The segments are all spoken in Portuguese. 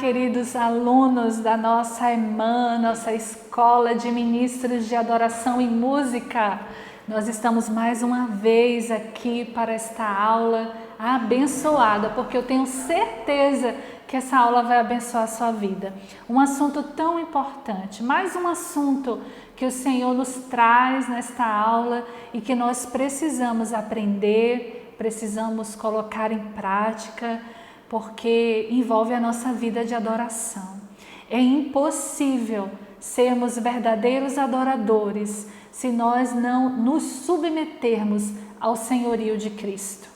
queridos alunos da nossa EMAN, nossa Escola de Ministros de Adoração e Música. Nós estamos mais uma vez aqui para esta aula abençoada, porque eu tenho certeza que essa aula vai abençoar a sua vida. Um assunto tão importante, mais um assunto que o Senhor nos traz nesta aula e que nós precisamos aprender, precisamos colocar em prática, porque envolve a nossa vida de adoração. É impossível sermos verdadeiros adoradores se nós não nos submetermos ao senhorio de Cristo.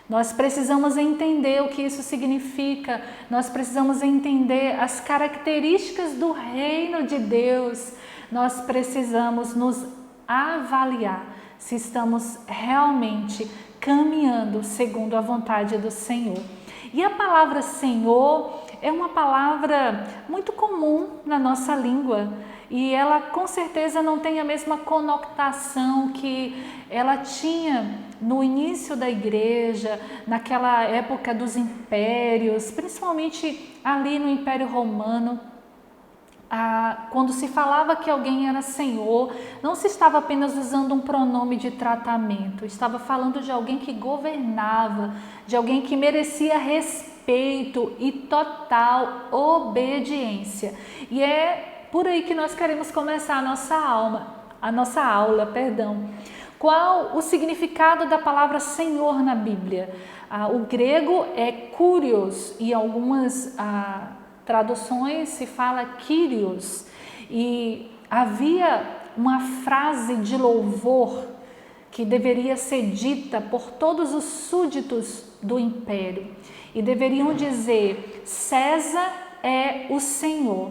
Nós precisamos entender o que isso significa, nós precisamos entender as características do reino de Deus, nós precisamos nos avaliar se estamos realmente caminhando segundo a vontade do Senhor. E a palavra Senhor é uma palavra muito comum na nossa língua e ela com certeza não tem a mesma conotação que ela tinha no início da igreja, naquela época dos impérios, principalmente ali no Império Romano. Quando se falava que alguém era Senhor, não se estava apenas usando um pronome de tratamento, estava falando de alguém que governava, de alguém que merecia respeito e total obediência. E é por aí que nós queremos começar a nossa aula. Qual o significado da palavra Senhor na Bíblia? O grego é kurios e algumas traduções se fala Kyrios, e havia uma frase de louvor que deveria ser dita por todos os súditos do império e deveriam dizer: César é o Senhor.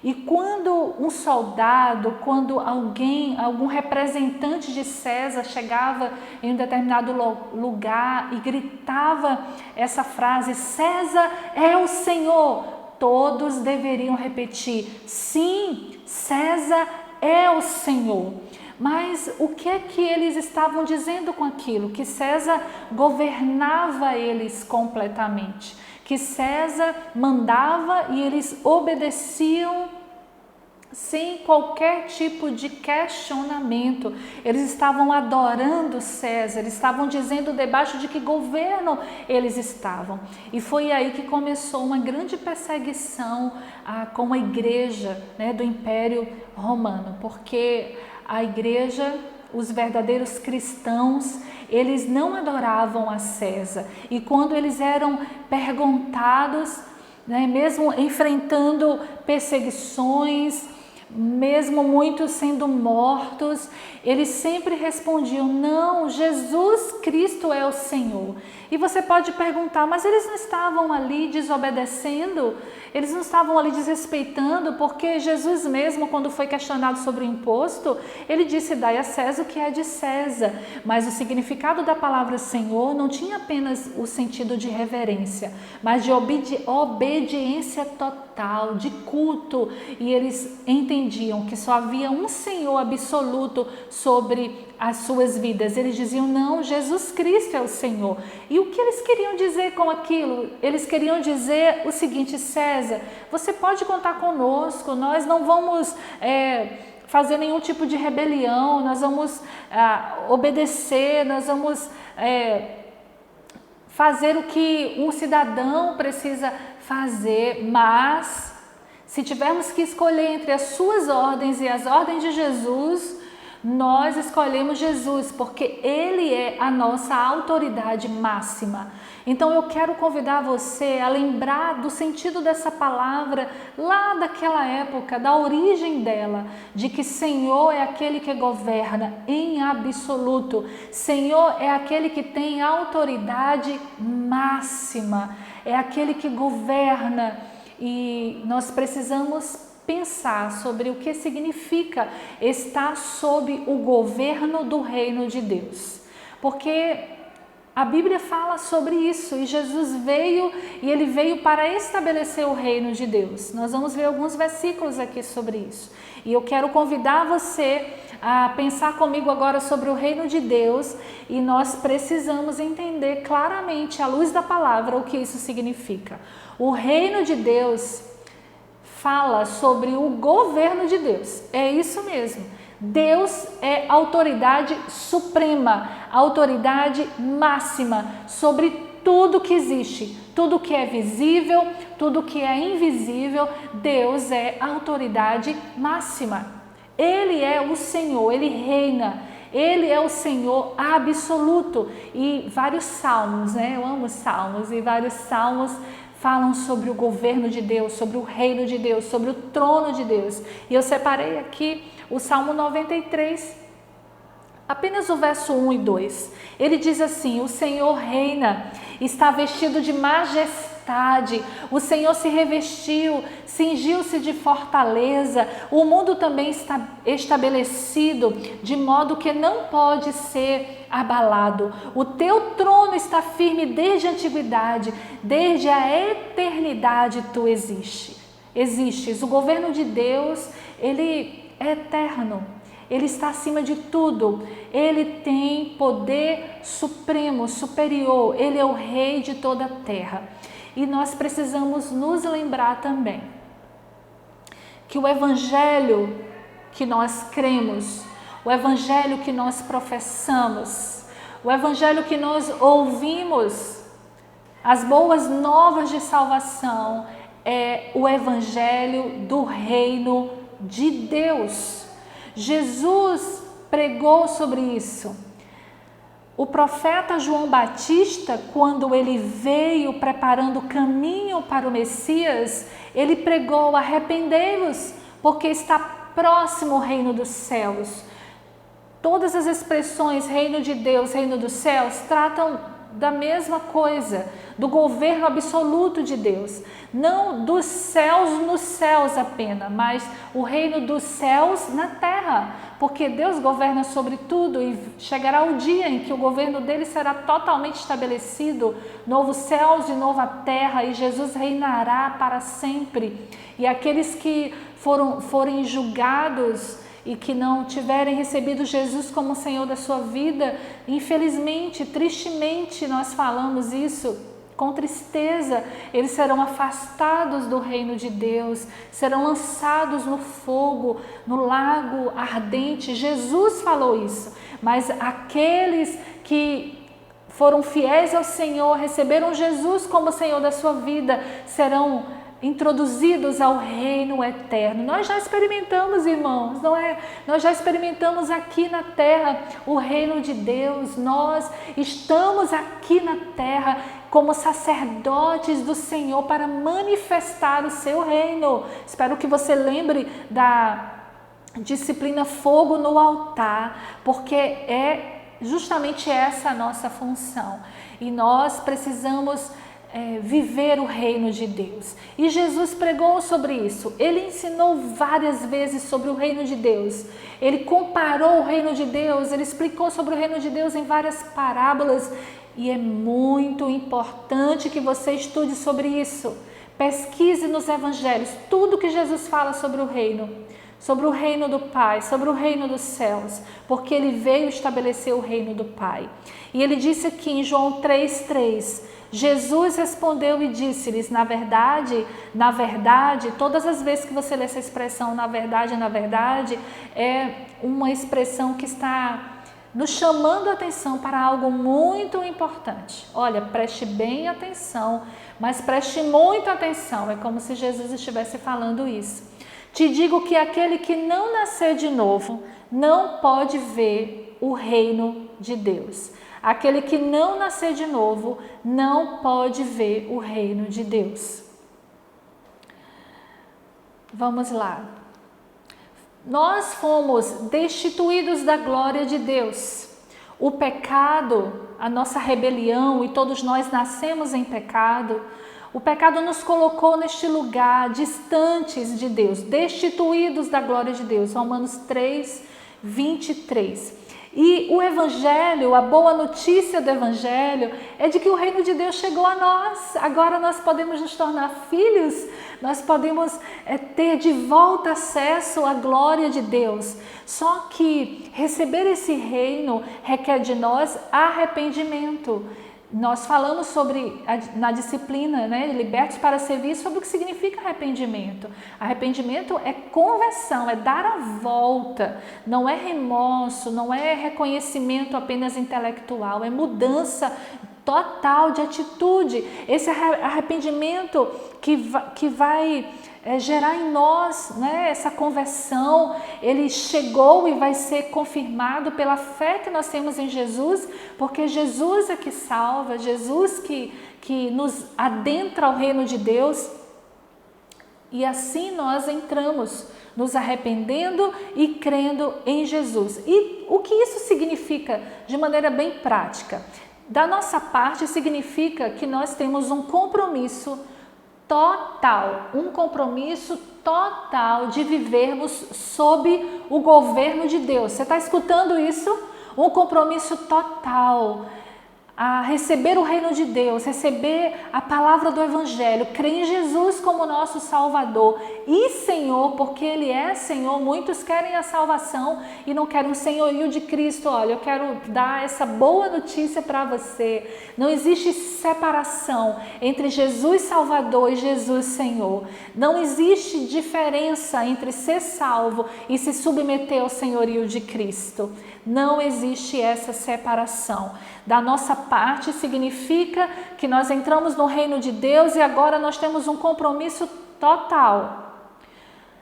E quando um soldado, quando algum representante de César chegava em um determinado lugar e gritava essa frase: César é o Senhor, todos deveriam repetir: sim, César é o Senhor. Mas o que é que eles estavam dizendo com aquilo? Que César governava eles completamente, que César mandava e eles obedeciam sem qualquer tipo de questionamento. Eles estavam adorando César, eles estavam dizendo debaixo de que governo eles estavam. E foi aí que começou uma grande perseguição com a igreja, do Império Romano, porque a igreja, os verdadeiros cristãos, eles não adoravam a César. E quando eles eram perguntados, mesmo enfrentando perseguições, mesmo muitos sendo mortos, eles sempre respondiam: não, Jesus Cristo é o Senhor. E você pode perguntar: mas eles não estavam ali desobedecendo? Eles não estavam ali desrespeitando? Porque Jesus mesmo, quando foi questionado sobre o imposto, ele disse: dai a César o que é de César. Mas o significado da palavra Senhor não tinha apenas o sentido de reverência, mas de obediência total, de culto. E eles entendiam que só havia um Senhor absoluto sobre as suas vidas. Eles diziam: não, Jesus Cristo é o Senhor. E o que eles queriam dizer com aquilo? Eles queriam dizer o seguinte: César, você pode contar conosco, nós não vamos fazer nenhum tipo de rebelião, nós vamos obedecer, nós vamos fazer o que um cidadão precisa fazer, mas se tivermos que escolher entre as suas ordens e as ordens de Jesus, nós escolhemos Jesus, porque Ele é a nossa autoridade máxima. Então eu quero convidar você a lembrar do sentido dessa palavra lá daquela época, da origem dela, de que Senhor é aquele que governa em absoluto. Senhor é aquele que tem autoridade máxima, é aquele que governa, e nós precisamos pensar sobre o que significa estar sob o governo do reino de Deus. Porque A Bíblia fala sobre isso e Jesus veio e ele veio para estabelecer o reino de Deus. Nós vamos ver alguns versículos aqui sobre isso. E eu quero convidar você a pensar comigo agora sobre o reino de Deus e nós precisamos entender claramente, à luz da palavra, o que isso significa. O reino de Deus fala sobre o governo de Deus. É isso mesmo. Deus é autoridade suprema, autoridade máxima sobre tudo que existe, tudo que é visível, tudo que é invisível. Deus é autoridade máxima. Ele é o Senhor, Ele reina, Ele é o Senhor absoluto. E vários salmos, eu amo salmos, e vários salmos falam sobre o governo de Deus, sobre o reino de Deus, sobre o trono de Deus. E eu separei aqui o Salmo 93, apenas o verso 1 e 2. Ele diz assim: o Senhor reina, está vestido de majestade, o Senhor se revestiu, cingiu-se de fortaleza, o mundo também está estabelecido, de modo que não pode ser abalado. O teu trono está firme desde a antiguidade, desde a eternidade tu existes. O governo de Deus, ele é eterno. Ele está acima de tudo, Ele tem poder supremo, superior, Ele é o Rei de toda a terra. E nós precisamos nos lembrar também que o Evangelho que nós cremos, o Evangelho que nós professamos, o Evangelho que nós ouvimos, as boas novas de salvação, é o Evangelho do Reino de Deus. Jesus pregou sobre isso. O profeta João Batista, quando ele veio preparando o caminho para o Messias, ele pregou: arrependei-vos, porque está próximo o reino dos céus. Todas as expressões reino de Deus, reino dos céus, tratam da mesma coisa, do governo absoluto de Deus. Não dos céus nos céus apenas, mas o reino dos céus na terra, porque Deus governa sobre tudo e chegará o dia em que o governo dele será totalmente estabelecido, novos céus e nova terra, e Jesus reinará para sempre. E aqueles que forem julgados e que não tiverem recebido Jesus como Senhor da sua vida, infelizmente, tristemente, nós falamos isso com tristeza, eles serão afastados do reino de Deus, serão lançados no fogo, no lago ardente. Jesus falou isso, mas aqueles que foram fiéis ao Senhor, receberam Jesus como Senhor da sua vida, serão introduzidos ao reino eterno. Nós já experimentamos, irmãos, não é? Nós já experimentamos aqui na terra o reino de Deus. Nós estamos aqui na terra como sacerdotes do Senhor para manifestar o seu reino. Espero que você lembre da disciplina Fogo no Altar, porque é justamente essa a nossa função. E nós precisamos viver o reino de Deus. E Jesus pregou sobre isso. Ele ensinou várias vezes sobre o reino de Deus. Ele comparou o reino de Deus, ele explicou sobre o reino de Deus em várias parábolas. E é muito importante que você estude sobre isso. Pesquise nos evangelhos tudo que Jesus fala sobre o reino do Pai, sobre o reino dos céus, porque ele veio estabelecer o reino do Pai. E ele disse aqui em João 3:3, Jesus respondeu e disse-lhes: na verdade, todas as vezes que você lê essa expressão, na verdade, é uma expressão que está nos chamando a atenção para algo muito importante. Olha, preste bem atenção, mas preste muita atenção. É como se Jesus estivesse falando isso. Te digo que aquele que não nascer de novo não pode ver o reino de Deus. Aquele que não nascer de novo não pode ver o reino de Deus. Vamos lá. Nós fomos destituídos da glória de Deus. O pecado, a nossa rebelião, e todos nós nascemos em pecado, o pecado nos colocou neste lugar, distantes de Deus, destituídos da glória de Deus. Romanos 3:23. E o Evangelho, a boa notícia do Evangelho é de que o reino de Deus chegou a nós. Agora nós podemos nos tornar filhos, nós podemos ter de volta acesso à glória de Deus. Só que receber esse reino requer de nós arrependimento. Nós falamos na disciplina, Libertos para Servir, sobre o que significa arrependimento. Arrependimento é conversão, é dar a volta, não é remorso, não é reconhecimento apenas intelectual, é mudança total de atitude. Esse arrependimento que vai gerar em nós, essa conversão, ele chegou e vai ser confirmado pela fé que nós temos em Jesus, porque Jesus é que salva, Jesus que nos adentra ao reino de Deus, e assim nós entramos, nos arrependendo e crendo em Jesus. E o que isso significa de maneira bem prática? Da nossa parte, significa que nós temos um compromisso total de vivermos sob o governo de Deus. Você está escutando isso? Um compromisso total a receber o reino de Deus, receber a palavra do Evangelho, crer em Jesus como nosso Salvador e Senhor, porque Ele é Senhor. Muitos querem a salvação e não querem o senhorio de Cristo. Olha, eu quero dar essa boa notícia para você. Não existe separação entre Jesus Salvador e Jesus Senhor. Não existe diferença entre ser salvo e se submeter ao senhorio de Cristo. Não existe essa separação. Da nossa parte, significa que nós entramos no reino de Deus e agora nós temos um compromisso total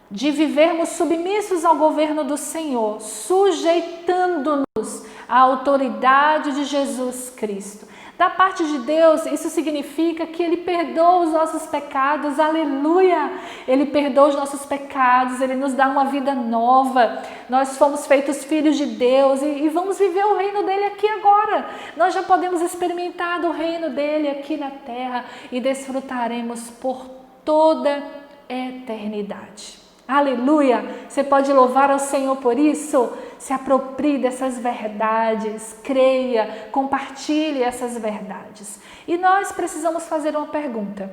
de vivermos submissos ao governo do Senhor, sujeitando-nos à autoridade de Jesus Cristo. Da parte de Deus, isso significa que Ele perdoa os nossos pecados, aleluia! Ele perdoa os nossos pecados, Ele nos dá uma vida nova. Nós fomos feitos filhos de Deus e vamos viver o reino dEle aqui agora. Nós já podemos experimentar do reino dEle aqui na terra e desfrutaremos por toda a eternidade. Aleluia! Você pode louvar ao Senhor por isso? Se aproprie dessas verdades, creia, compartilhe essas verdades. E nós precisamos fazer uma pergunta.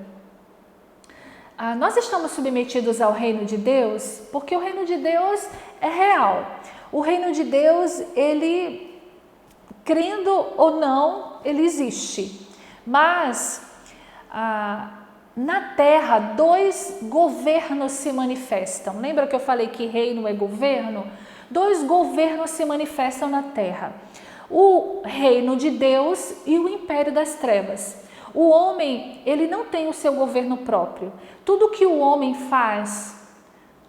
Nós estamos submetidos ao reino de Deus? Porque o reino de Deus é real. O reino de Deus, ele, crendo ou não, ele existe. Mas na terra, dois governos se manifestam. Lembra que eu falei que reino é governo? Dois governos se manifestam na terra. O reino de Deus e o império das trevas. O homem, ele não tem o seu governo próprio. Tudo que o homem faz,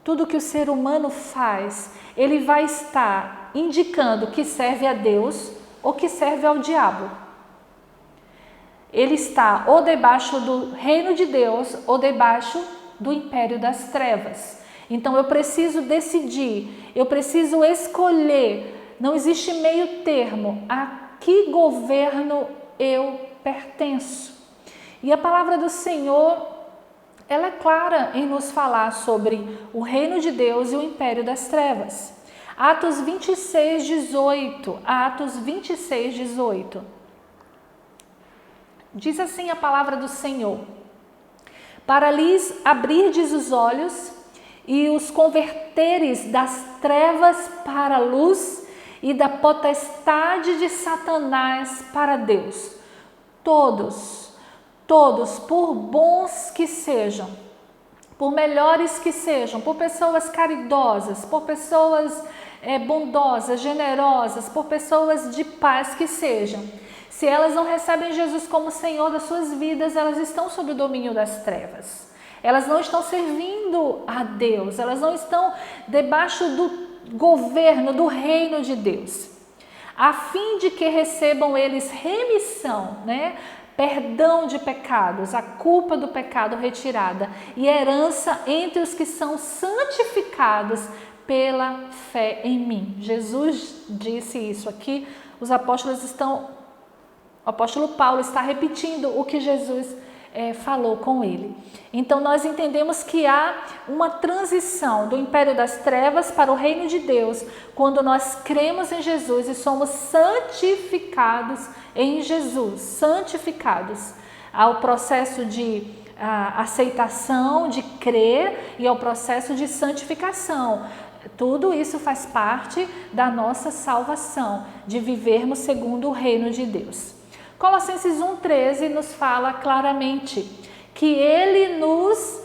tudo que o ser humano faz, ele vai estar indicando que serve a Deus ou que serve ao diabo. Ele está ou debaixo do reino de Deus ou debaixo do império das trevas. Então eu preciso decidir, eu preciso escolher, não existe meio termo, a que governo eu pertenço. E a palavra do Senhor, ela é clara em nos falar sobre o reino de Deus e o império das trevas. Atos 26, 18. Atos 26, 18. Diz assim a palavra do Senhor: para lhes abrirdes os olhos e os converteres das trevas para a luz e da potestade de Satanás para Deus. Todos, por bons que sejam, por melhores que sejam, por pessoas caridosas, por pessoas bondosas, generosas, por pessoas de paz que sejam, se elas não recebem Jesus como Senhor das suas vidas, elas estão sob o domínio das trevas. Elas não estão servindo a Deus, elas não estão debaixo do governo, do reino de Deus. A fim de que recebam eles remissão, perdão de pecados, a culpa do pecado retirada e herança entre os que são santificados pela fé em mim. Jesus disse isso aqui, o apóstolo Paulo está repetindo o que Jesus falou com ele. Então nós entendemos que há uma transição do império das trevas para o reino de Deus, quando nós cremos em Jesus e somos santificados em Jesus, santificados. Há o processo de aceitação, de crer, e ao processo de santificação. Tudo isso faz parte da nossa salvação, de vivermos segundo o reino de Deus. Colossenses 1,13 nos fala claramente que Ele nos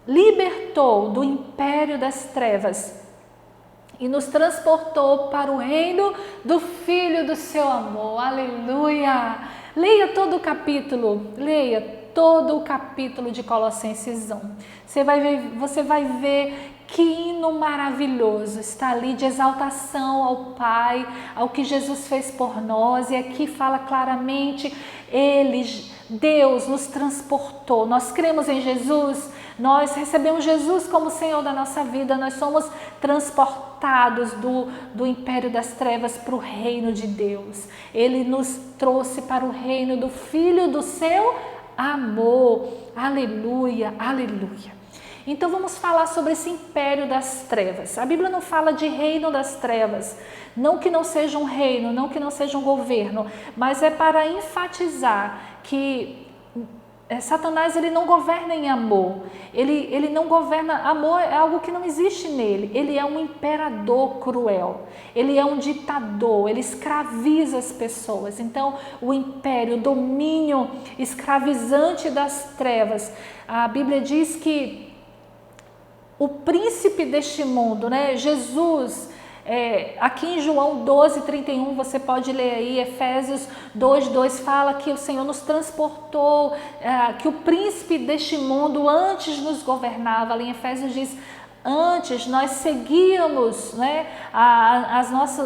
libertou do império das trevas e nos transportou para o reino do Filho do seu amor. Aleluia! Leia todo o capítulo, todo o capítulo de Colossenses 1. Você vai ver que hino maravilhoso está ali de exaltação ao Pai, ao que Jesus fez por nós. E aqui fala claramente, Deus nos transportou. Nós cremos em Jesus, nós recebemos Jesus como Senhor da nossa vida, nós somos transportados do império das trevas para o reino de Deus. Ele nos trouxe para o reino do Filho do seu amor. Aleluia, aleluia. Então vamos falar sobre esse império das trevas. A Bíblia não fala de reino das trevas, não que não seja um reino, não que não seja um governo, mas é para enfatizar que Satanás ele não governa em amor, ele não governa, amor é algo que não existe nele, ele é um imperador cruel, ele é um ditador, ele escraviza as pessoas. Então o império, o domínio escravizante das trevas, a Bíblia diz que o príncipe deste mundo, né? Jesus, aqui em João 12:31, você pode ler aí, Efésios 2:2 fala que o Senhor nos transportou, que o príncipe deste mundo antes nos governava. Ali em Efésios diz, antes nós seguíamos, né,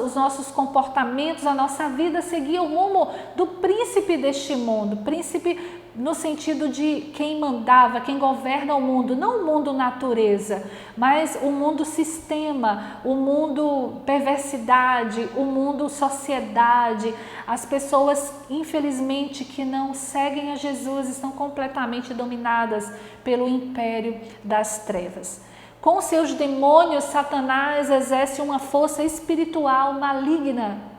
os nossos comportamentos, a nossa vida seguia o rumo do príncipe deste mundo, príncipe no sentido de quem mandava, quem governa o mundo, não o mundo natureza, mas o mundo sistema, o mundo perversidade, o mundo sociedade. As pessoas, infelizmente, que não seguem a Jesus estão completamente dominadas pelo império das trevas. Com seus demônios, Satanás exerce uma força espiritual maligna,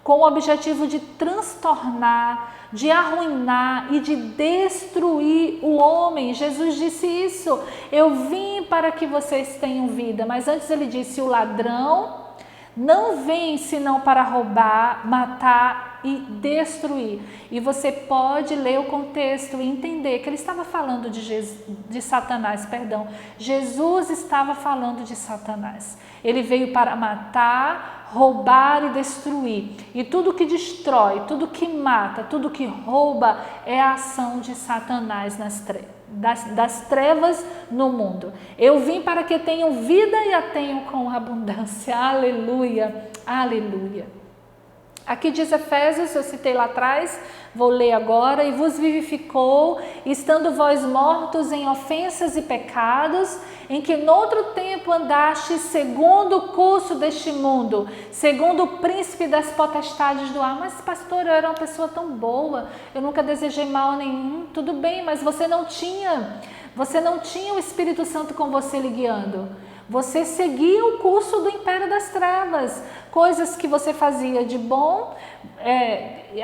com o objetivo de transtornar, de arruinar e de destruir o homem. Jesus disse isso, eu vim para que vocês tenham vida, mas antes ele disse, o ladrão não vem senão para roubar, matar e destruir. E você pode ler o contexto e entender que ele estava falando de Satanás, perdão. Jesus estava falando de Satanás. Ele veio para matar, roubar e destruir. E tudo que destrói, tudo que mata, tudo que rouba é a ação de Satanás das trevas no mundo. Eu vim para que tenham vida e a tenham com abundância. Aleluia, aleluia. Aqui diz Efésios, eu citei lá atrás, vou ler agora. E vos vivificou, estando vós mortos em ofensas e pecados, em que noutro tempo andastes segundo o curso deste mundo, segundo o príncipe das potestades do ar. Mas pastor, eu era uma pessoa tão boa, eu nunca desejei mal nenhum. Tudo bem, mas você não tinha o Espírito Santo com você lhe guiando. Você seguia o curso do império das trevas, coisas que você fazia de bom,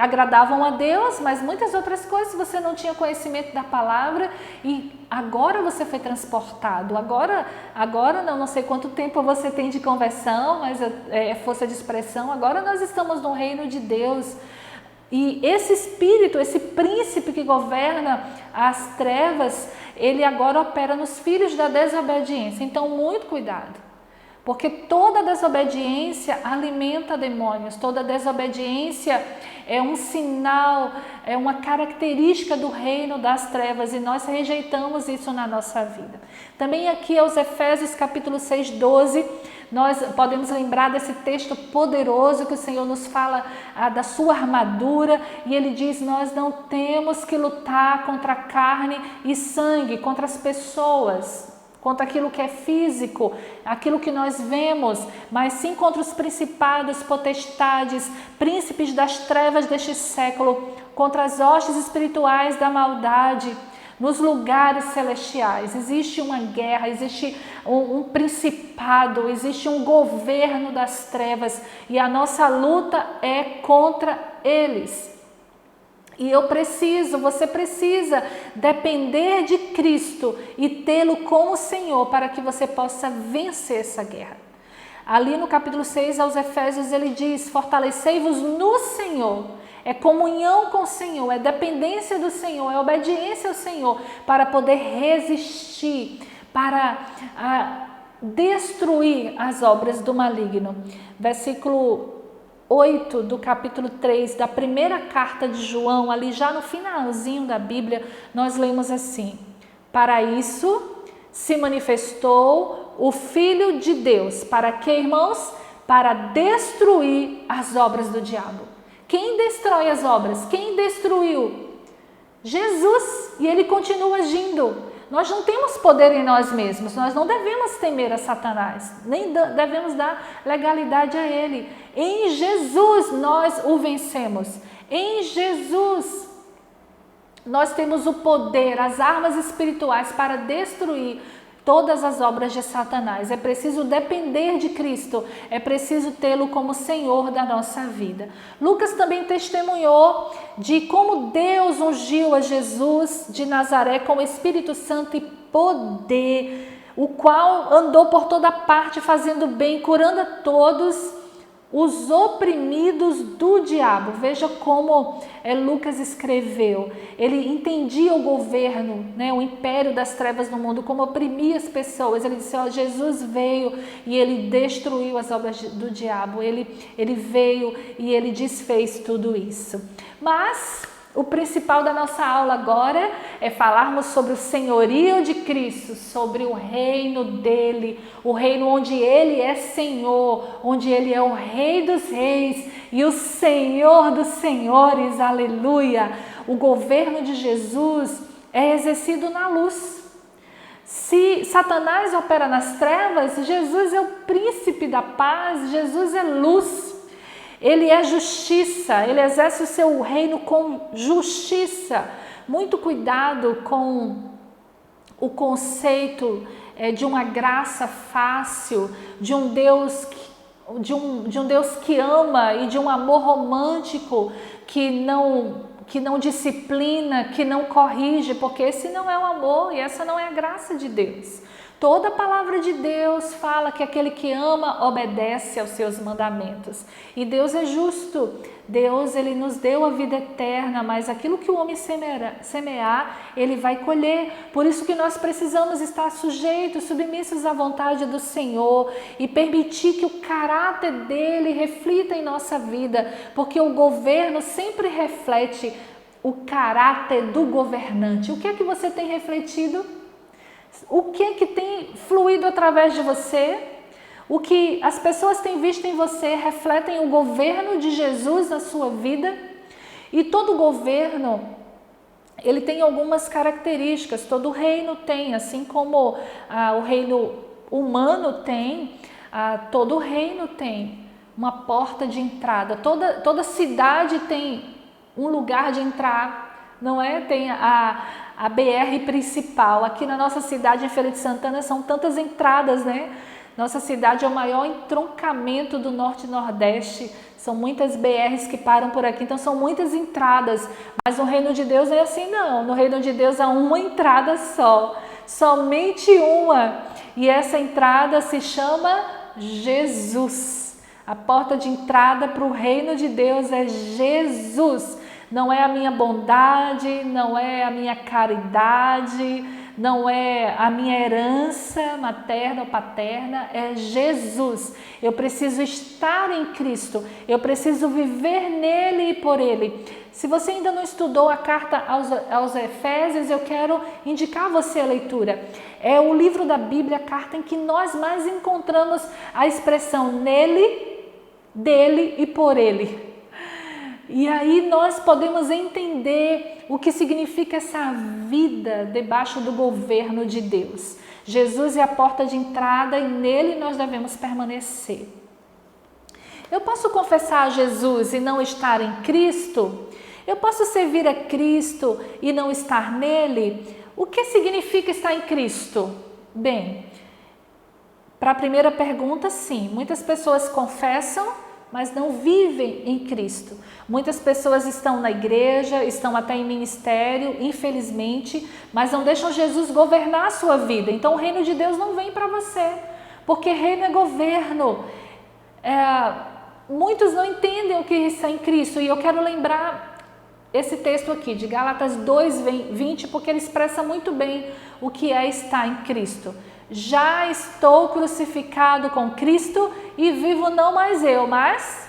agradavam a Deus, mas muitas outras coisas você não tinha conhecimento da palavra e agora você foi transportado. Agora não sei quanto tempo você tem de conversão, mas é força de expressão. Agora nós estamos no reino de Deus. E esse espírito, esse príncipe que governa as trevas, ele agora opera nos filhos da desobediência. Então, muito cuidado, porque toda desobediência alimenta demônios, toda desobediência é um sinal, é uma característica do reino das trevas e nós rejeitamos isso na nossa vida. Também aqui aos Efésios capítulo 6:12, nós podemos lembrar desse texto poderoso que o Senhor nos fala da sua armadura e ele diz, nós não temos que lutar contra carne e sangue, contra as pessoas, contra aquilo que é físico, aquilo que nós vemos, mas sim contra os principados, potestades, príncipes das trevas deste século, contra as hostes espirituais da maldade nos lugares celestiais. Existe uma guerra, existe um principado, existe um governo das trevas e a nossa luta é contra eles. E você precisa depender de Cristo e tê-lo como Senhor para que você possa vencer essa guerra. Ali no capítulo 6 aos Efésios ele diz: fortalecei-vos no Senhor. É comunhão com o Senhor, é dependência do Senhor, é obediência ao Senhor para poder resistir, para destruir as obras do maligno. Versículo 8 do capítulo 3 da primeira carta de João, ali já no finalzinho da Bíblia, nós lemos assim: para isso se manifestou o Filho de Deus. Para quê, irmãos? Para destruir as obras do diabo. Quem destrói as obras? Quem destruiu? Jesus. E ele continua agindo. Nós não temos poder em nós mesmos. Nós não devemos temer a Satanás. Nem devemos dar legalidade a ele. Em Jesus nós o vencemos. Em Jesus nós temos o poder, as armas espirituais para destruir todas as obras de Satanás. É preciso depender de Cristo, é preciso tê-lo como Senhor da nossa vida. Lucas também testemunhou de como Deus ungiu a Jesus de Nazaré com o Espírito Santo e poder, o qual andou por toda parte fazendo bem, curando a todos os oprimidos do diabo. Veja como Lucas escreveu. Ele entendia o governo, o império das trevas no mundo, como oprimia as pessoas. Ele disse: Jesus veio e ele destruiu as obras do diabo. Ele veio e ele desfez tudo isso. Mas o principal da nossa aula agora é falarmos sobre o senhorio de Cristo, sobre o reino dele, o reino onde ele é Senhor, onde ele é o Rei dos Reis e o Senhor dos Senhores, aleluia! O governo de Jesus é exercido na luz. Se Satanás opera nas trevas, Jesus é o príncipe da paz, Jesus é luz. Ele é justiça, ele exerce o seu reino com justiça. Muito cuidado com o conceito de uma graça fácil, de um Deus que ama e de um amor romântico que não disciplina, que não corrige, porque esse não é o amor e essa não é a graça de Deus. Toda a palavra de Deus fala que aquele que ama obedece aos seus mandamentos. E Deus é justo. Deus, ele nos deu a vida eterna, mas aquilo que o homem semear, ele vai colher. Por isso que nós precisamos estar sujeitos, submissos à vontade do Senhor e permitir que o caráter dele reflita em nossa vida, porque o governo sempre reflete o caráter do governante. O que é que você tem refletido? O que tem fluído através de você? O que as pessoas têm visto em você refletem o governo de Jesus na sua vida? E todo governo, ele tem algumas características, todo reino tem, assim como o reino humano tem, todo reino tem uma porta de entrada, toda cidade tem um lugar de entrar, não é? Tem a BR principal. Aqui na nossa cidade, em Feira de Santana, são tantas entradas, né? Nossa cidade é o maior entroncamento do Norte e Nordeste. São muitas BRs que param por aqui, então são muitas entradas. Mas no reino de Deus não é assim, não. No reino de Deus há uma entrada só, somente uma. E essa entrada se chama Jesus. A porta de entrada para o reino de Deus é Jesus. Não é a minha bondade, não é a minha caridade, não é a minha herança materna ou paterna, é Jesus. Eu preciso estar em Cristo, eu preciso viver nele e por ele. Se você ainda não estudou a carta aos Efésios, eu quero indicar a você a leitura. É o livro da Bíblia, a carta em que nós mais encontramos a expressão nele, dele e por ele. E aí nós podemos entender o que significa essa vida debaixo do governo de Deus. Jesus é a porta de entrada e nele nós devemos permanecer. Eu posso confessar a Jesus e não estar em Cristo? Eu posso servir a Cristo e não estar nele? O que significa estar em Cristo? Bem, para a primeira pergunta, sim, muitas pessoas confessam, mas não vivem em Cristo. Muitas pessoas estão na igreja, estão até em ministério, infelizmente, mas não deixam Jesus governar a sua vida. Então o reino de Deus não vem para você, porque reino é governo. Muitos não entendem o que é estar em Cristo, e eu quero lembrar esse texto aqui de Gálatas 2:20, porque ele expressa muito bem o que é estar em Cristo. Já estou crucificado com Cristo e vivo não mais eu, mas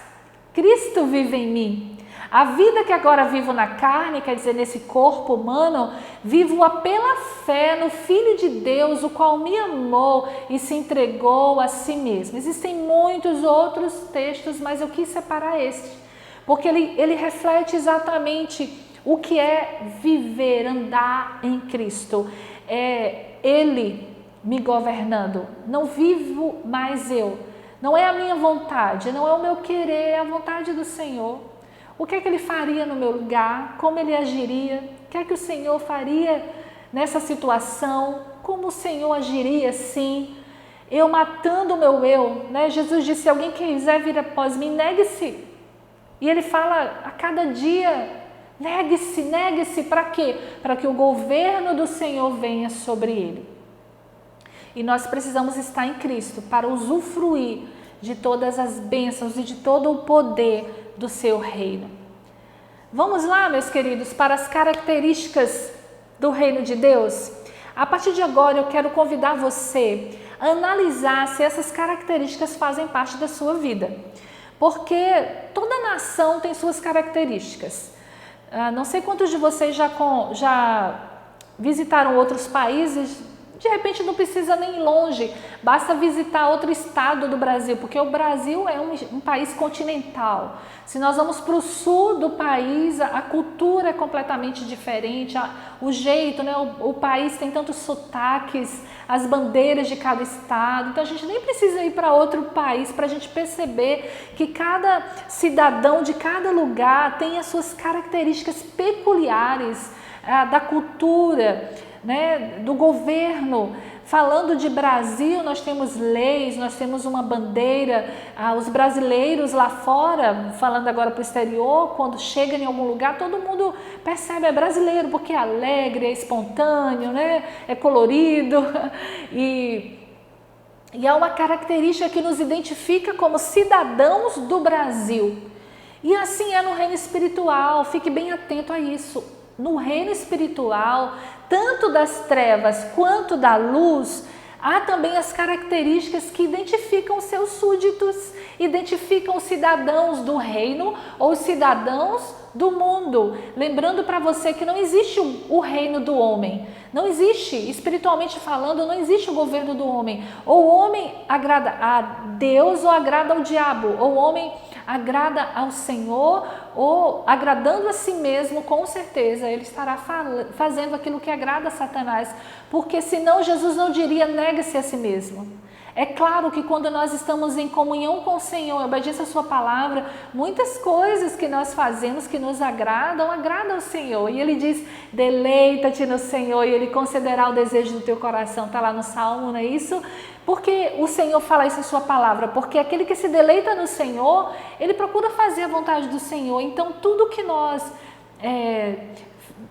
Cristo vive em mim. A vida que agora vivo na carne, quer dizer, nesse corpo humano, vivo-a pela fé no Filho de Deus, o qual me amou e se entregou a si mesmo. Existem muitos outros textos, mas eu quis separar este, porque ele reflete exatamente o que é viver, andar em Cristo. É Ele me governando, não vivo mais eu, não é a minha vontade, não é o meu querer, é a vontade do Senhor. O que é que Ele faria no meu lugar? Como Ele agiria? O que é que o Senhor faria nessa situação? Como o Senhor agiria sim? Eu matando o meu eu, né? Jesus disse, se alguém quiser vir após mim, negue-se. E Ele fala a cada dia, negue-se, negue-se, para quê? Para que o governo do Senhor venha sobre ele. E nós precisamos estar em Cristo para usufruir de todas as bênçãos e de todo o poder do seu reino. Vamos lá, meus queridos, para as características do reino de Deus? A partir de agora eu quero convidar você a analisar se essas características fazem parte da sua vida. Porque toda nação tem suas características. Não sei quantos de vocês já visitaram outros países. De repente não precisa nem ir longe, basta visitar outro estado do Brasil, porque o Brasil é um país continental. Se nós vamos para o sul do país, a cultura é completamente diferente, o jeito, né? O país tem tantos sotaques, as bandeiras de cada estado, então a gente nem precisa ir para outro país para a gente perceber que cada cidadão de cada lugar tem as suas características peculiares da cultura, né, do governo. Falando de Brasil, nós temos leis, nós temos uma bandeira. Os brasileiros lá fora, falando agora para o exterior, quando chega em algum lugar, todo mundo percebe, é brasileiro, porque é alegre, é espontâneo, né, é colorido. E há uma característica que nos identifica como cidadãos do Brasil. E assim é no reino espiritual, fique bem atento a isso. No reino espiritual, tanto das trevas quanto da luz, há também as características que identificam os seus súditos, identificam os cidadãos do reino ou os cidadãos do mundo. Lembrando para você que não existe o reino do homem, não existe, espiritualmente falando, não existe o governo do homem. Ou o homem agrada a Deus ou agrada ao diabo, ou o homem agrada ao Senhor, ou agradando a si mesmo, com certeza ele estará fazendo aquilo que agrada a Satanás, porque senão Jesus não diria negue-se a si mesmo. É claro que quando nós estamos em comunhão com o Senhor, em obediência à sua palavra, muitas coisas que nós fazemos que nos agradam ao Senhor. E Ele diz, deleita-te no Senhor e Ele concederá o desejo do teu coração. Está lá no Salmo, não é isso? Porque o Senhor fala isso em sua palavra, porque aquele que se deleita no Senhor, ele procura fazer a vontade do Senhor. Então tudo que nós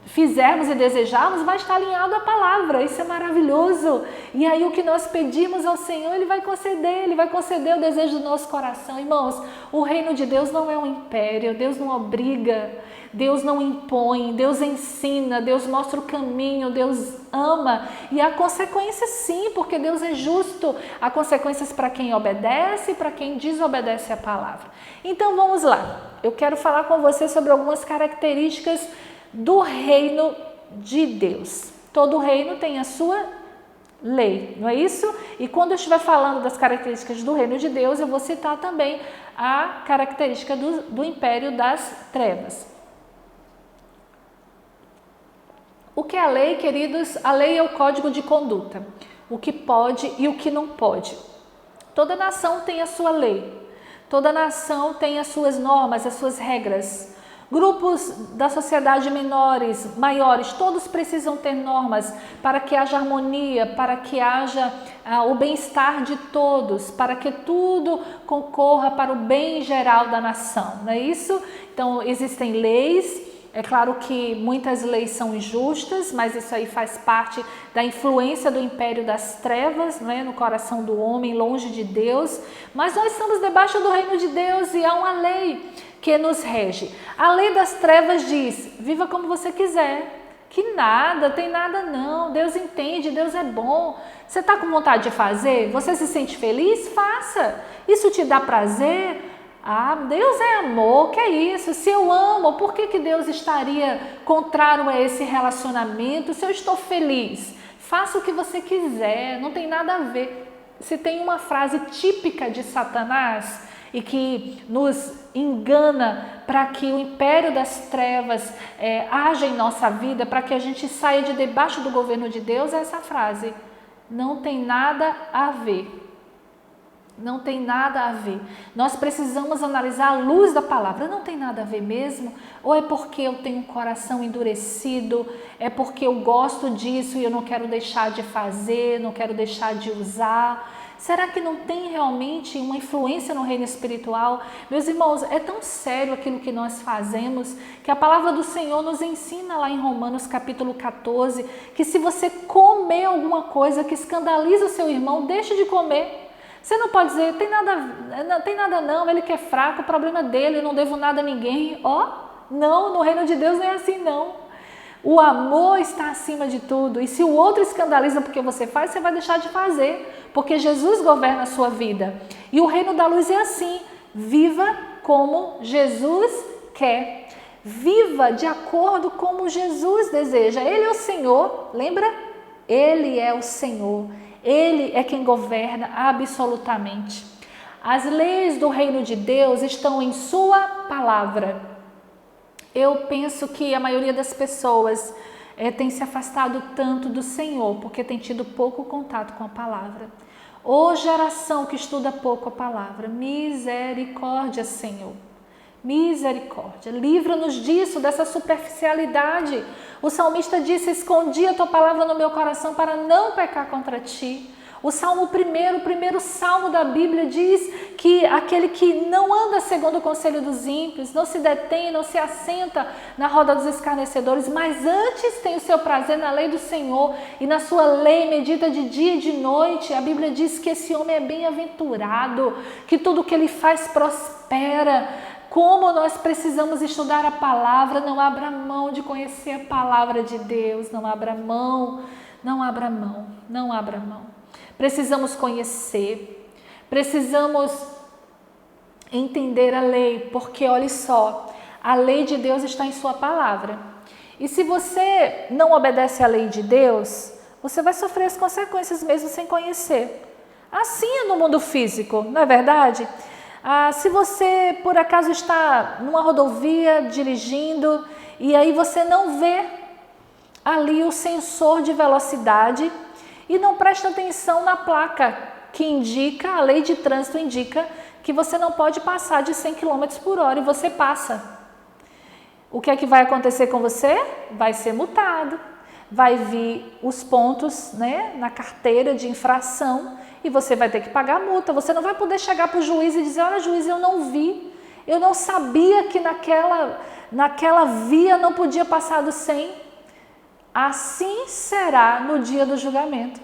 fizermos e desejarmos vai estar alinhado à palavra, isso é maravilhoso. E aí o que nós pedimos ao Senhor, Ele vai conceder o desejo do nosso coração. Irmãos, o reino de Deus não é um império, Deus não obriga, Deus não impõe, Deus ensina, Deus mostra o caminho, Deus ama. E há consequências sim, porque Deus é justo, há consequências para quem obedece e para quem desobedece a palavra. Então vamos lá, eu quero falar com você sobre algumas características do reino de Deus. Todo reino tem a sua lei, não é isso? E quando eu estiver falando das características do reino de Deus, eu vou citar também a característica do império das trevas. O que é a lei, queridos? A lei é o código de conduta, o que pode e o que não pode. Toda nação tem a sua lei, toda nação tem as suas normas, as suas regras. Grupos da sociedade menores, maiores, todos precisam ter normas para que haja harmonia, para que haja o bem-estar de todos, para que tudo concorra para o bem geral da nação, não é isso? Então, existem leis. É claro que muitas leis são injustas, mas isso aí faz parte da influência do império das trevas, não é? No coração do homem, longe de Deus. Mas nós estamos debaixo do reino de Deus e há uma lei que nos rege. A lei das trevas diz: viva como você quiser. Que nada, tem nada não. Deus entende, Deus é bom. Você está com vontade de fazer? Você se sente feliz? Faça. Isso te dá prazer? Ah, Deus é amor, que é isso? Se eu amo, por que Deus estaria contrário a esse relacionamento? Se eu estou feliz, faça o que você quiser, não tem nada a ver. Se tem uma frase típica de Satanás e que nos engana para que o império das trevas haja em nossa vida, para que a gente saia de debaixo do governo de Deus, é essa frase: não tem nada a ver. Não tem nada a ver. Nós precisamos analisar a luz da palavra. Não tem nada a ver mesmo? Ou é porque eu tenho um coração endurecido? É porque eu gosto disso e eu não quero deixar de fazer, não quero deixar de usar? Será que não tem realmente uma influência no reino espiritual? Meus irmãos, é tão sério aquilo que nós fazemos que a palavra do Senhor nos ensina lá em Romanos capítulo 14 que se você comer alguma coisa que escandaliza o seu irmão, deixe de comer. Você não pode dizer: tem nada não, ele que é fraco, o problema dele, eu não devo nada a ninguém. Não, no reino de Deus não é assim não. O amor está acima de tudo. E se o outro escandaliza porque você faz, você vai deixar de fazer, porque Jesus governa a sua vida. E o reino da luz é assim: viva como Jesus quer. Viva de acordo como Jesus deseja. Ele é o Senhor, lembra? Ele é o Senhor. Ele é quem governa absolutamente. As leis do reino de Deus estão em sua palavra. Eu penso que a maioria das pessoas tem se afastado tanto do Senhor, porque tem tido pouco contato com a palavra. Ô geração que estuda pouco a palavra, misericórdia, Senhor. Misericórdia, livra-nos disso, dessa superficialidade. O salmista disse: escondi a tua palavra no meu coração para não pecar contra ti. O primeiro salmo da Bíblia diz que aquele que não anda segundo o conselho dos ímpios, não se detém, não se assenta na roda dos escarnecedores, mas antes tem o seu prazer na lei do Senhor e na sua lei medita de dia e de noite. A Bíblia diz que esse homem é bem-aventurado, que tudo que ele faz prospera. Como nós precisamos estudar a palavra, não abra mão de conhecer a palavra de Deus, não abra mão, não abra mão, não abra mão. Precisamos conhecer, precisamos entender a lei, porque olha só, a lei de Deus está em sua palavra. E se você não obedece à lei de Deus, você vai sofrer as consequências mesmo sem conhecer. Assim é no mundo físico, não é verdade? Se você por acaso está numa rodovia dirigindo e aí você não vê ali o sensor de velocidade e não presta atenção na placa que indica, a lei de trânsito indica que você não pode passar de 100 km por hora e você passa. O que é que vai acontecer com você? Vai ser multado, vai vir os pontos, na carteira de infração e você vai ter que pagar a multa. Você não vai poder chegar para o juiz e dizer: olha, juiz, eu não vi, eu não sabia que naquela via não podia passar do 100. Assim será no dia do julgamento.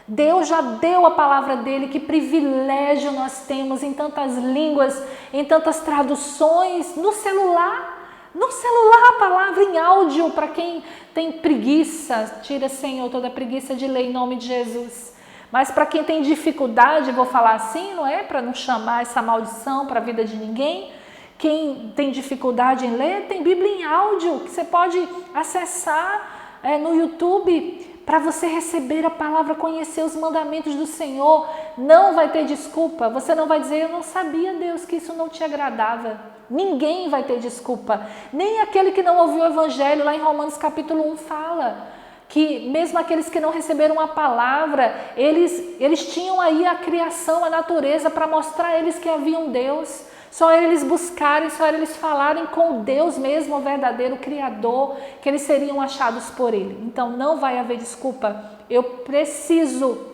Deus já deu a palavra dele, que privilégio nós temos em tantas línguas, em tantas traduções, no celular a palavra em áudio, para quem tem preguiça, tira, Senhor, toda preguiça de ler em nome de Jesus. Mas para quem tem dificuldade, vou falar assim, não é? Para não chamar essa maldição para a vida de ninguém. Quem tem dificuldade em ler, tem Bíblia em áudio, que você pode acessar no YouTube, para você receber a palavra, conhecer os mandamentos do Senhor. Não vai ter desculpa, você não vai dizer: eu não sabia, Deus, que isso não te agradava. Ninguém vai ter desculpa, nem aquele que não ouviu o Evangelho. Lá em Romanos capítulo 1 fala que mesmo aqueles que não receberam a palavra, eles tinham aí a criação, a natureza, para mostrar a eles que havia um Deus. só eles buscarem, só eles falarem com Deus mesmo, o verdadeiro Criador, que eles seriam achados por Ele. Então não vai haver desculpa, eu preciso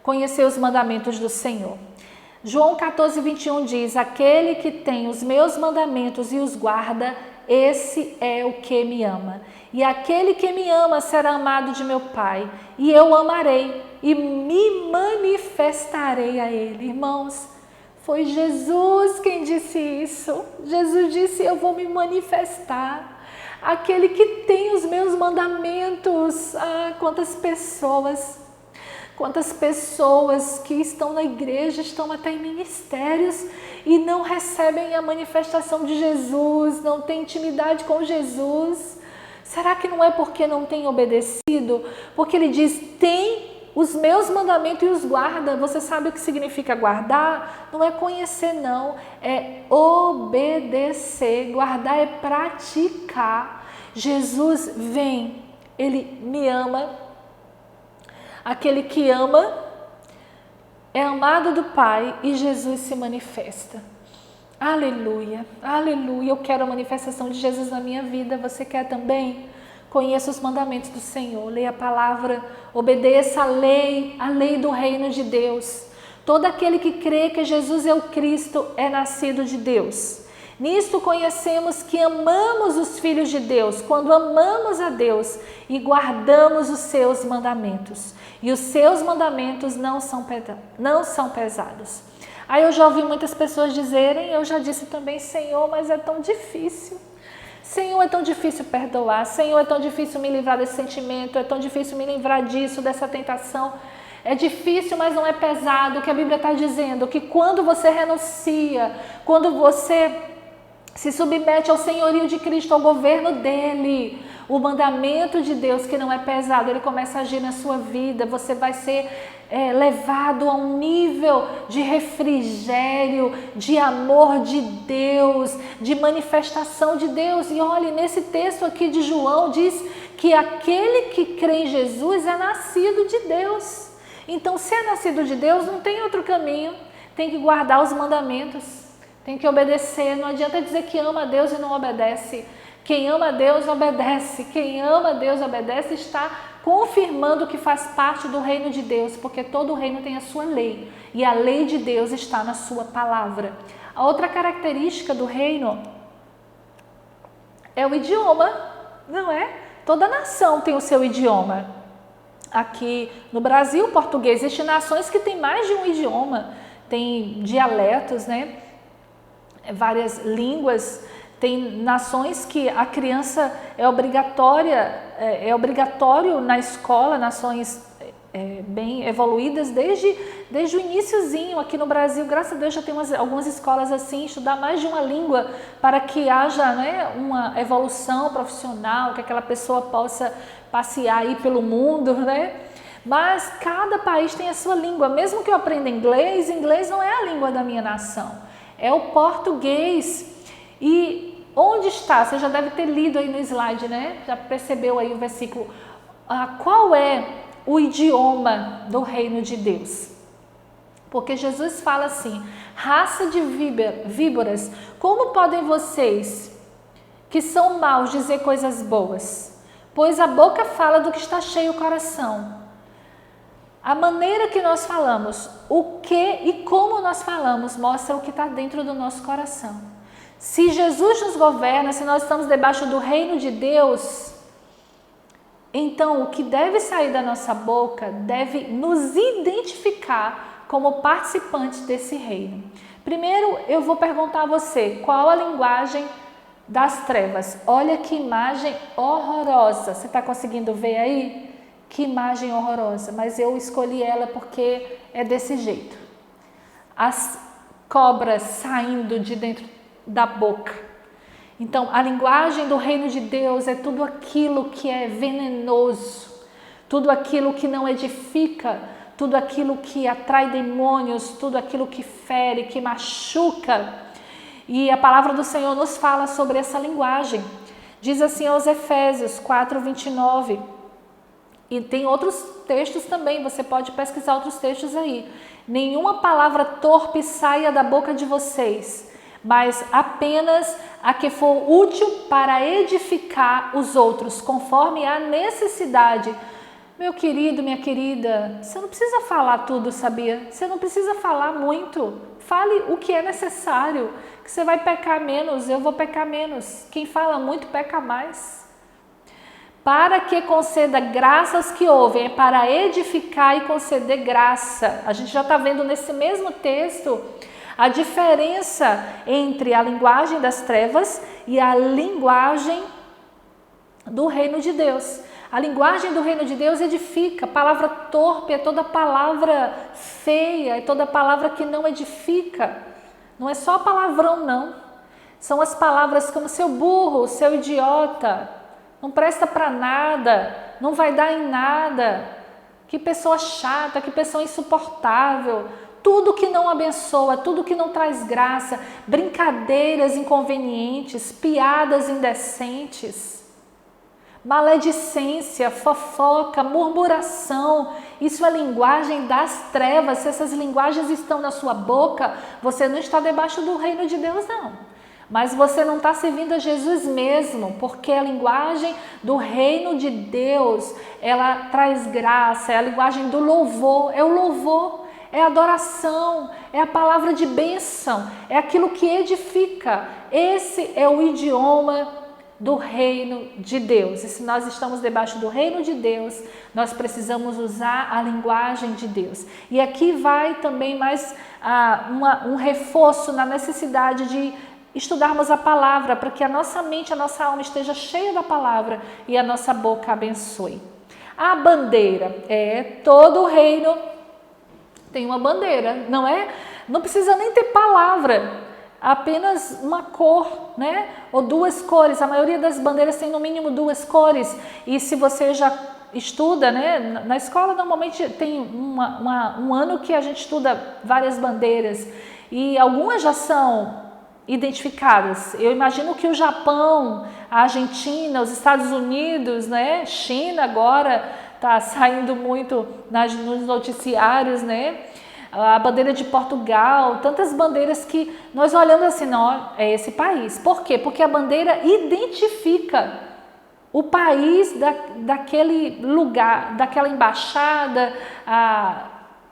conhecer os mandamentos do Senhor. João 14, 21 diz: aquele que tem os meus mandamentos e os guarda, esse é o que me ama. E aquele que me ama será amado de meu Pai, e eu amarei e me manifestarei a Ele. Irmãos, foi Jesus quem disse isso. Jesus disse: eu vou me manifestar. Aquele que tem os meus mandamentos. Ah, quantas pessoas que estão na igreja, estão até em ministérios e não recebem a manifestação de Jesus, não têm intimidade com Jesus. Será que não é porque não têm obedecido? Porque ele diz: tem os meus mandamentos e os guarda. Você sabe o que significa guardar? Não é conhecer não, é obedecer. Guardar é praticar. Jesus vem, Ele me ama. Aquele que ama é amado do Pai e Jesus se manifesta. Aleluia, aleluia. Eu quero a manifestação de Jesus na minha vida. Você quer também? Conheça os mandamentos do Senhor, leia a palavra, obedeça a lei do reino de Deus. Todo aquele que crê que Jesus é o Cristo é nascido de Deus. Nisto conhecemos que amamos os filhos de Deus, quando amamos a Deus e guardamos os seus mandamentos. E os seus mandamentos não são pesados. Aí eu já ouvi muitas pessoas dizerem, eu já disse também: Senhor, mas é tão difícil. Senhor, é tão difícil perdoar. Senhor, é tão difícil me livrar desse sentimento. É tão difícil me livrar disso, dessa tentação. É difícil, mas não é pesado. O que a Bíblia está dizendo, que quando você renuncia, quando você se submete ao senhorio de Cristo, ao governo dele, o mandamento de Deus, que não é pesado, ele começa a agir na sua vida. Você vai ser levado a um nível de refrigério, de amor de Deus, de manifestação de Deus. E olhe, nesse texto aqui de João diz que aquele que crê em Jesus é nascido de Deus. Então, se é nascido de Deus, não tem outro caminho, tem que guardar os mandamentos, tem que obedecer. Não adianta dizer que ama a Deus e não obedece. Quem ama a Deus obedece. Quem ama a Deus obedece está confirmando que faz parte do reino de Deus, porque todo reino tem a sua lei, e a lei de Deus está na sua palavra. A outra característica do reino é o idioma, não é? Toda nação tem o seu idioma. Aqui no Brasil, português. Existem nações que têm mais de um idioma, tem dialetos, né? Várias línguas. Tem nações que a criança é obrigatório na escola, nações bem evoluídas desde o iniciozinho. Aqui no Brasil, graças a Deus, já tem algumas escolas assim, estudar mais de uma língua para que haja, né, uma evolução profissional, que aquela pessoa possa passear aí pelo mundo, né? Mas cada país tem a sua língua. Mesmo que eu aprenda inglês, inglês não é a língua da minha nação, é o português. E onde está? Você já deve ter lido aí no slide, né? Já percebeu aí o versículo. Qual é o idioma do reino de Deus? Porque Jesus fala assim: raça de víboras, como podem vocês, que são maus, dizer coisas boas? Pois a boca fala do que está cheio o coração. A maneira que nós falamos, o que e como nós falamos, mostra o que está dentro do nosso coração. Se Jesus nos governa, se nós estamos debaixo do reino de Deus, então o que deve sair da nossa boca deve nos identificar como participantes desse reino. Primeiro, eu vou perguntar a você, qual a linguagem das trevas? Olha que imagem horrorosa. Você está conseguindo ver aí? Que imagem horrorosa. Mas eu escolhi ela porque é desse jeito. As cobras saindo de dentro da boca. Então, a linguagem do reino de Deus é tudo aquilo que é venenoso, tudo aquilo que não edifica, tudo aquilo que atrai demônios, tudo aquilo que fere, que machuca. E a palavra do Senhor nos fala sobre essa linguagem. Diz assim aos Efésios 4:29. E tem outros textos também, você pode pesquisar outros textos aí. Nenhuma palavra torpe saia da boca de vocês, mas apenas a que for útil para edificar os outros, conforme a necessidade. Meu querido, minha querida, você não precisa falar tudo, sabia? Você não precisa falar muito. Fale o que é necessário, que você vai pecar menos, eu vou pecar menos. Quem fala muito peca mais. Para que conceda graça aos que ouvem, é para edificar e conceder graça. A gente já está vendo nesse mesmo texto a diferença entre a linguagem das trevas e a linguagem do reino de Deus. A linguagem do reino de Deus edifica. A palavra torpe é toda palavra feia, é toda palavra que não edifica. Não é só palavrão, não. São as palavras como seu burro, seu idiota, não presta para nada, não vai dar em nada. Que pessoa chata, que pessoa insuportável. Tudo que não abençoa, tudo que não traz graça, brincadeiras inconvenientes, piadas indecentes, maledicência, fofoca, murmuração. Isso é linguagem das trevas. Se essas linguagens estão na sua boca, você não está debaixo do reino de Deus, não. Mas você não está servindo a Jesus mesmo, porque a linguagem do reino de Deus, ela traz graça, é a linguagem do louvor, é o louvor, é a adoração, é a palavra de bênção, é aquilo que edifica. Esse é o idioma do reino de Deus. E se nós estamos debaixo do reino de Deus, nós precisamos usar a linguagem de Deus. E aqui vai também mais um reforço na necessidade de estudarmos a palavra, para que a nossa mente, a nossa alma esteja cheia da palavra e a nossa boca abençoe. A bandeira, todo o reino tem uma bandeira, não é? Não precisa nem ter palavra, apenas uma cor, né? Ou duas cores. A maioria das bandeiras tem no mínimo duas cores. E se você já estuda, né? Na escola normalmente tem um ano que a gente estuda várias bandeiras e algumas já são identificadas. Eu imagino que o Japão, a Argentina, os Estados Unidos, né? China agora está saindo muito nos noticiários, né? A bandeira de Portugal, tantas bandeiras que nós olhamos assim, não, é esse país. Por quê? Porque a bandeira identifica o país daquele lugar, daquela embaixada,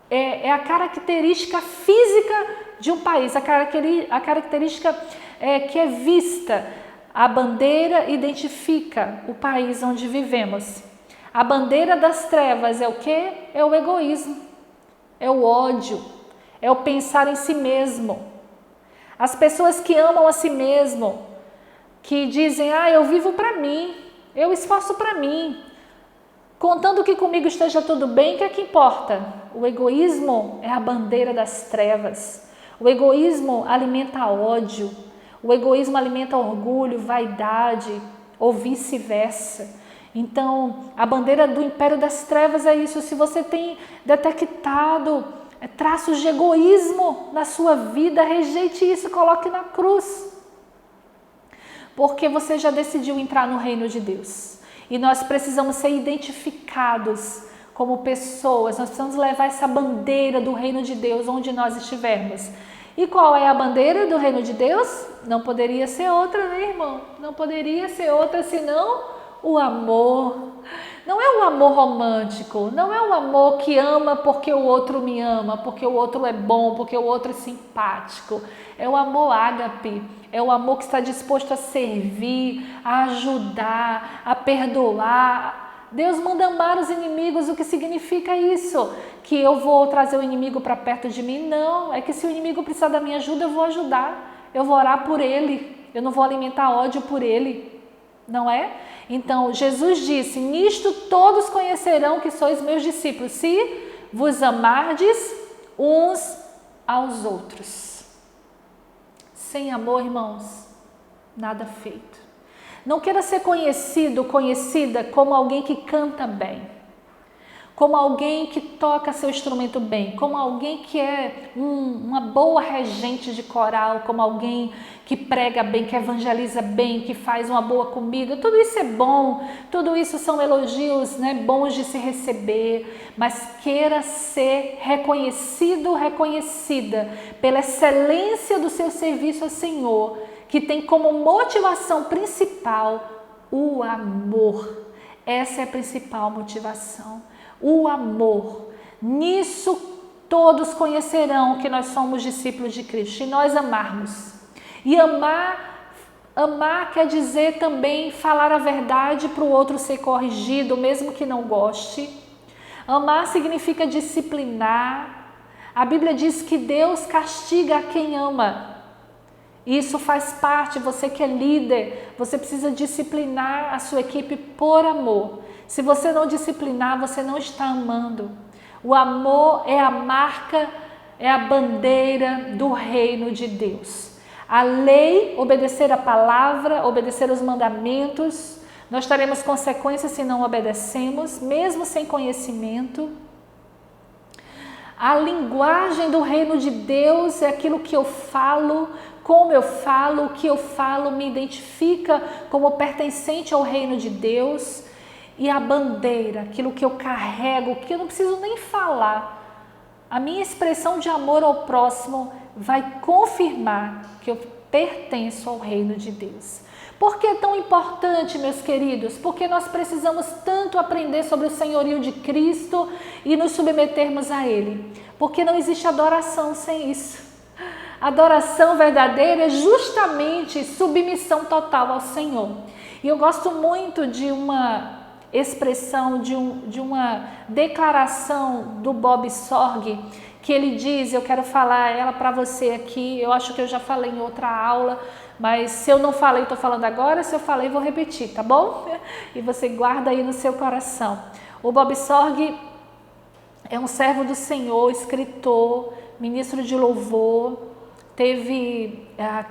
é a característica física de um país, a característica que é vista. A bandeira identifica o país onde vivemos. A bandeira das trevas é o quê? É o egoísmo, é o ódio, é o pensar em si mesmo. As pessoas que amam a si mesmo, que dizem, eu vivo para mim, eu esforço para mim, contando que comigo esteja tudo bem, o que é que importa? O egoísmo é a bandeira das trevas. O egoísmo alimenta ódio, o egoísmo alimenta orgulho, vaidade ou vice-versa. Então, a bandeira do império das trevas é isso. Se você tem detectado traços de egoísmo na sua vida, rejeite isso e coloque na cruz. Porque você já decidiu entrar no reino de Deus. E nós precisamos ser identificados como pessoas, nós precisamos levar essa bandeira do reino de Deus onde nós estivermos. E qual é a bandeira do reino de Deus? Não poderia ser outra, né, irmão? Não poderia ser outra senão o amor. Não é um amor romântico, não é um amor que ama porque o outro me ama, porque o outro é bom, porque o outro é simpático. É o amor ágape, é o amor que está disposto a servir, a ajudar, a perdoar. Deus manda amar os inimigos. O que significa isso? Que eu vou trazer o inimigo para perto de mim? Não, é que se o inimigo precisar da minha ajuda, eu vou ajudar, eu vou orar por ele, eu não vou alimentar ódio por ele, não é? Então, Jesus disse, nisto todos conhecerão que sois meus discípulos, se vos amardes uns aos outros. Sem amor, irmãos, nada feito. Não queira ser conhecido, conhecida como alguém que canta bem, como alguém que toca seu instrumento bem, como alguém que é uma boa regente de coral, como alguém que prega bem, que evangeliza bem, que faz uma boa comida. Tudo isso é bom, tudo isso são elogios, né, bons de se receber, mas queira ser reconhecido, reconhecida pela excelência do seu serviço ao Senhor, que tem como motivação principal o amor. Essa é a principal motivação, o amor. Nisso todos conhecerão que nós somos discípulos de Cristo, e nós amarmos. E amar quer dizer também falar a verdade para o outro ser corrigido, mesmo que não goste. Amar significa disciplinar. A Bíblia diz que Deus castiga a quem ama. Isso faz parte, você que é líder, você precisa disciplinar a sua equipe por amor. Se você não disciplinar, você não está amando. O amor é a marca, é a bandeira do reino de Deus. A lei, obedecer a palavra, obedecer os mandamentos, nós teremos consequências se não obedecemos, mesmo sem conhecimento. A linguagem do reino de Deus é aquilo que eu falo, como eu falo, o que eu falo me identifica como pertencente ao reino de Deus. E a bandeira, aquilo que eu carrego, que eu não preciso nem falar. A minha expressão de amor ao próximo vai confirmar que eu pertenço ao reino de Deus. Por que é tão importante, meus queridos? Porque nós precisamos tanto aprender sobre o senhorio de Cristo e nos submetermos a Ele. Porque não existe adoração sem isso. Adoração verdadeira é justamente submissão total ao Senhor. E eu gosto muito de uma expressão, de uma declaração do Bob Sorg, que ele diz, eu quero falar ela para você aqui, eu acho que eu já falei em outra aula, mas se eu não falei, estou falando agora, se eu falei, vou repetir, tá bom? E você guarda aí no seu coração. O Bob Sorg é um servo do Senhor, escritor, ministro de louvor, teve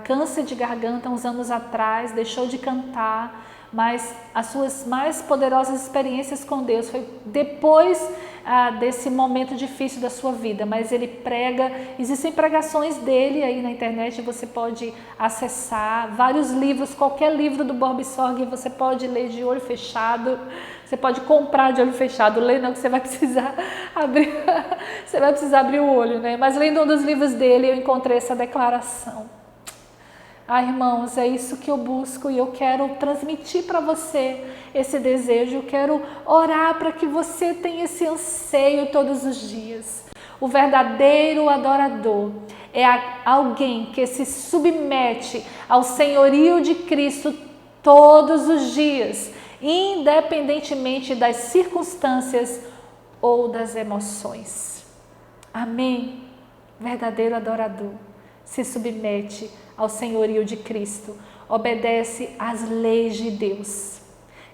câncer de garganta uns anos atrás, deixou de cantar, mas as suas mais poderosas experiências com Deus foi depois desse momento difícil da sua vida. Mas ele prega, existem pregações dele aí na internet, você pode acessar, vários livros, qualquer livro do Bob Sorg você pode ler de olho fechado, você pode comprar de olho fechado, ler não que você vai precisar abrir, você vai precisar abrir o olho, né? Mas lendo um dos livros dele eu encontrei essa declaração. Irmãos, é isso que eu busco e eu quero transmitir para você esse desejo, eu quero orar para que você tenha esse anseio todos os dias. O verdadeiro adorador é alguém que se submete ao senhorio de Cristo todos os dias, independentemente das circunstâncias ou das emoções. Amém? Verdadeiro adorador se submete ao senhorio de Cristo, obedece às leis de Deus,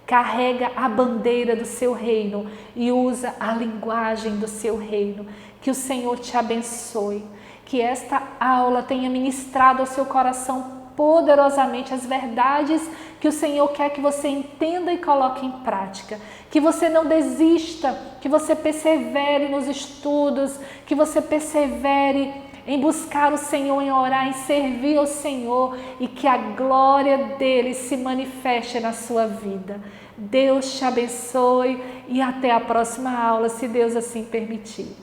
carrega a bandeira do seu reino e usa a linguagem do seu reino. Que o Senhor te abençoe, que esta aula tenha ministrado ao seu coração poderosamente as verdades que o Senhor quer que você entenda e coloque em prática. Que você não desista, que você persevere nos estudos, que você persevere em buscar o Senhor, em orar, em servir ao Senhor e que a glória dele se manifeste na sua vida. Deus te abençoe e até a próxima aula, se Deus assim permitir.